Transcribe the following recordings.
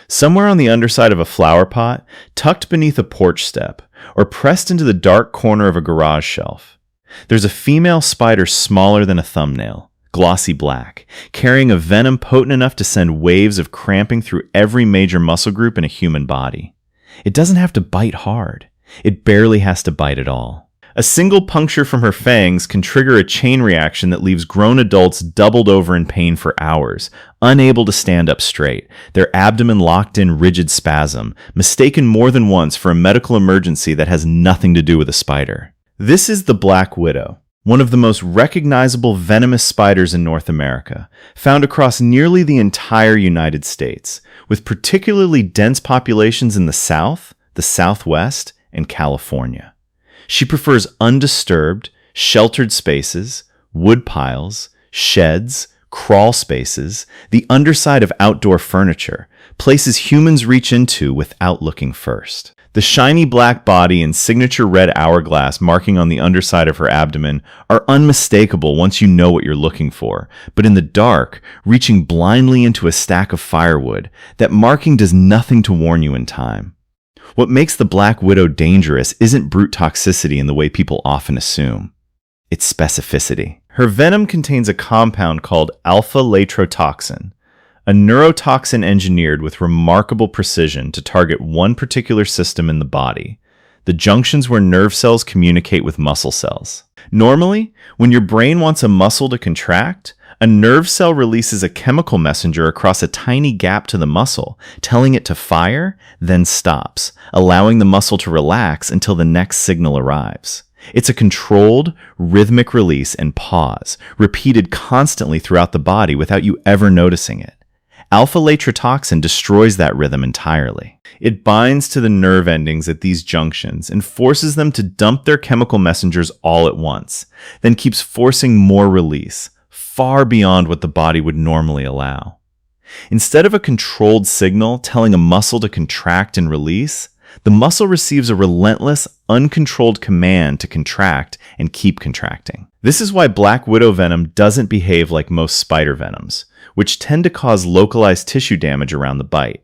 somewhere on the underside of a flower pot, tucked beneath a porch step, or pressed into the dark corner of a garage shelf. There's a female spider smaller than a thumbnail, glossy black, carrying a venom potent enough to send waves of cramping through every major muscle group in a human body. It doesn't have to bite hard. It barely has to bite at all. A single puncture from her fangs can trigger a chain reaction that leaves grown adults doubled over in pain for hours, unable to stand up straight, their abdomen locked in rigid spasm, mistaken more than once for a medical emergency that has nothing to do with a spider. This is the black widow, one of the most recognizable venomous spiders in North America, found across nearly the entire United States, with particularly dense populations in the South, the Southwest, and California. She prefers undisturbed, sheltered spaces, wood piles, sheds, crawl spaces, the underside of outdoor furniture, places humans reach into without looking first. The shiny black body and signature red hourglass marking on the underside of her abdomen are unmistakable once you know what you're looking for, but in the dark, reaching blindly into a stack of firewood, that marking does nothing to warn you in time. What makes the black widow dangerous isn't brute toxicity in the way people often assume. It's specificity. Her venom contains a compound called alpha-latrotoxin, a neurotoxin engineered with remarkable precision to target one particular system in the body, the junctions where nerve cells communicate with muscle cells. Normally, when your brain wants a muscle to contract, a nerve cell releases a chemical messenger across a tiny gap to the muscle, telling it to fire, then stops, allowing the muscle to relax until the next signal arrives. It's a controlled, rhythmic release and pause, repeated constantly throughout the body without you ever noticing it. Alpha-latrotoxin destroys that rhythm entirely. It binds to the nerve endings at these junctions and forces them to dump their chemical messengers all at once, then keeps forcing more release, far beyond what the body would normally allow. Instead of a controlled signal telling a muscle to contract and release, the muscle receives a relentless, uncontrolled command to contract and keep contracting. This is why black widow venom doesn't behave like most spider venoms, which tend to cause localized tissue damage around the bite.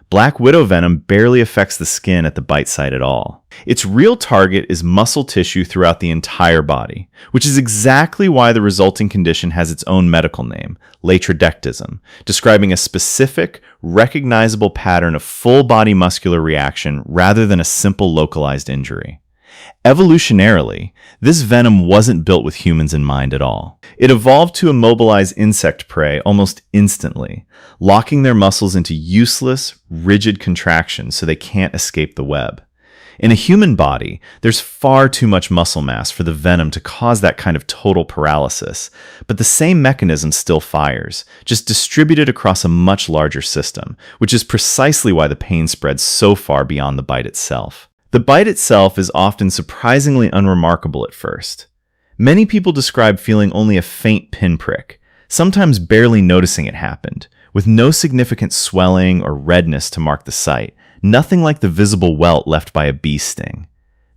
Black widow venom barely affects the skin at the bite site at all. Its real target is muscle tissue throughout the entire body, which is exactly why the resulting condition has its own medical name, latrodectism, describing a specific, recognizable pattern of full-body muscular reaction rather than a simple localized injury. Evolutionarily, this venom wasn't built with humans in mind at all. It evolved to immobilize insect prey almost instantly, locking their muscles into useless, rigid contractions so they can't escape the web. In a human body, there's far too much muscle mass for the venom to cause that kind of total paralysis, but the same mechanism still fires, just distributed across a much larger system, which is precisely why the pain spreads so far beyond the bite itself. The bite itself is often surprisingly unremarkable at first. Many people describe feeling only a faint pinprick, sometimes barely noticing it happened, with no significant swelling or redness to mark the site, nothing like the visible welt left by a bee sting.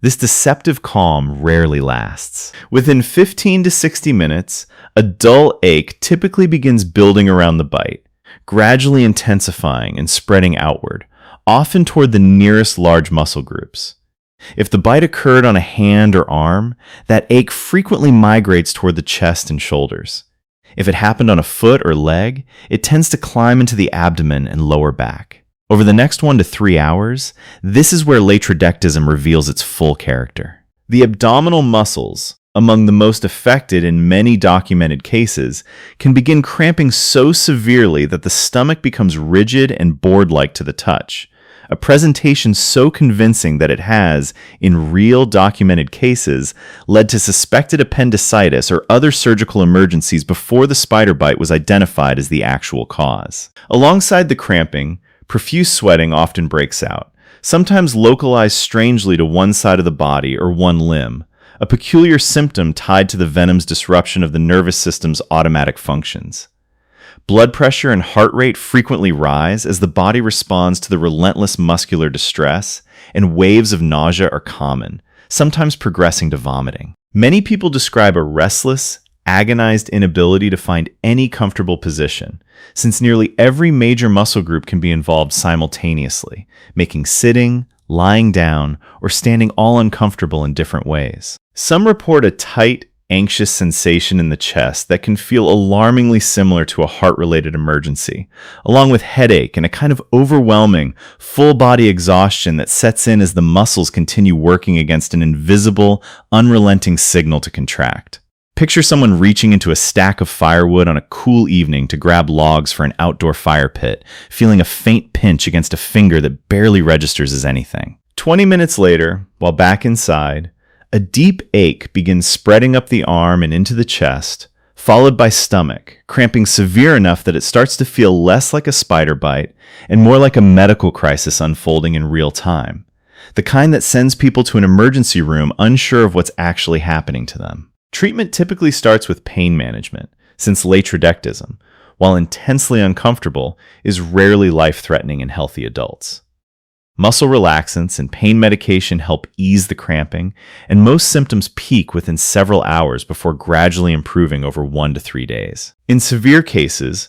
This deceptive calm rarely lasts. Within 15 to 60 minutes, a dull ache typically begins building around the bite, gradually intensifying and spreading outward, often toward the nearest large muscle groups. If the bite occurred on a hand or arm, that ache frequently migrates toward the chest and shoulders. If it happened on a foot or leg, it tends to climb into the abdomen and lower back. Over the next 1 to 3 hours, this is where latrodectism reveals its full character. The abdominal muscles, among the most affected in many documented cases, can begin cramping so severely that the stomach becomes rigid and board-like to the touch, a presentation so convincing that it has, in real documented cases, led to suspected appendicitis or other surgical emergencies before the spider bite was identified as the actual cause. Alongside the cramping, profuse sweating often breaks out, sometimes localized strangely to one side of the body or one limb, a peculiar symptom tied to the venom's disruption of the nervous system's automatic functions. Blood pressure and heart rate frequently rise as the body responds to the relentless muscular distress, and waves of nausea are common, sometimes progressing to vomiting. Many people describe a restless, agonized inability to find any comfortable position, since nearly every major muscle group can be involved simultaneously, making sitting, lying down, or standing all uncomfortable in different ways. Some report a tight, anxious sensation in the chest that can feel alarmingly similar to a heart-related emergency, along with headache and a kind of overwhelming, full-body exhaustion that sets in as the muscles continue working against an invisible, unrelenting signal to contract. Picture someone reaching into a stack of firewood on a cool evening to grab logs for an outdoor fire pit, feeling a faint pinch against a finger that barely registers as anything. 20 minutes later, while back inside, a deep ache begins spreading up the arm and into the chest, followed by stomach, cramping severe enough that it starts to feel less like a spider bite and more like a medical crisis unfolding in real time, the kind that sends people to an emergency room unsure of what's actually happening to them. Treatment typically starts with pain management, since latrodectism, while intensely uncomfortable, is rarely life-threatening in healthy adults. Muscle relaxants and pain medication help ease the cramping, and most symptoms peak within several hours before gradually improving over 1 to 3 days. In severe cases,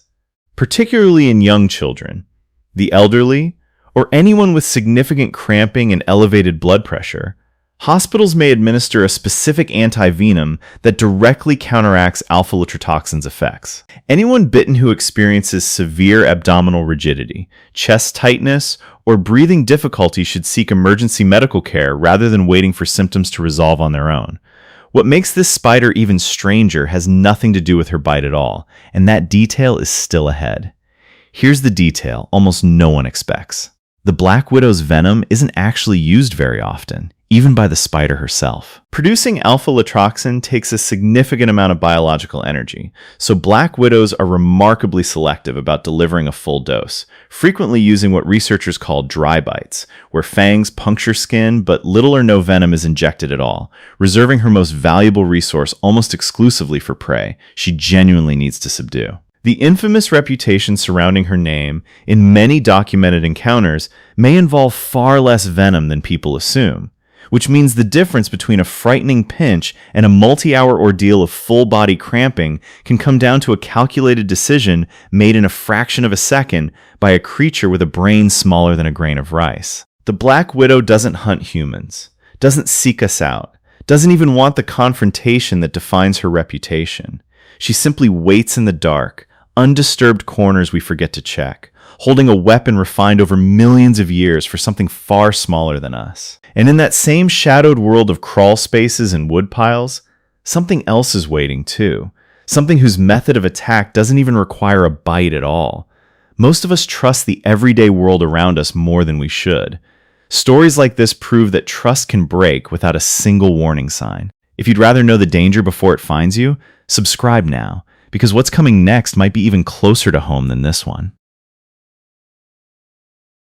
particularly in young children, the elderly, or anyone with significant cramping and elevated blood pressure, hospitals may administer a specific anti-venom that directly counteracts alpha-litotoxin's effects. Anyone bitten who experiences severe abdominal rigidity, chest tightness, or breathing difficulty should seek emergency medical care rather than waiting for symptoms to resolve on their own. What makes this spider even stranger has nothing to do with her bite at all, and that detail is still ahead. Here's the detail almost no one expects. The black widow's venom isn't actually used very often, even by the spider herself. Producing alpha-litoxin takes a significant amount of biological energy, so black widows are remarkably selective about delivering a full dose, frequently using what researchers call dry bites, where fangs puncture skin but little or no venom is injected at all, reserving her most valuable resource almost exclusively for prey she genuinely needs to subdue. The infamous reputation surrounding her name in many documented encounters may involve far less venom than people assume, which means the difference between a frightening pinch and a multi-hour ordeal of full-body cramping can come down to a calculated decision made in a fraction of a second by a creature with a brain smaller than a grain of rice. The Black Widow doesn't hunt humans, doesn't seek us out, doesn't even want the confrontation that defines her reputation. She simply waits in the dark, undisturbed corners we forget to check, holding a weapon refined over millions of years for something far smaller than us. And in that same shadowed world of crawl spaces and wood piles, something else is waiting too. Something whose method of attack doesn't even require a bite at all. Most of us trust the everyday world around us more than we should. Stories like this prove that trust can break without a single warning sign. If you'd rather know the danger before it finds you, subscribe now, because what's coming next might be even closer to home than this one.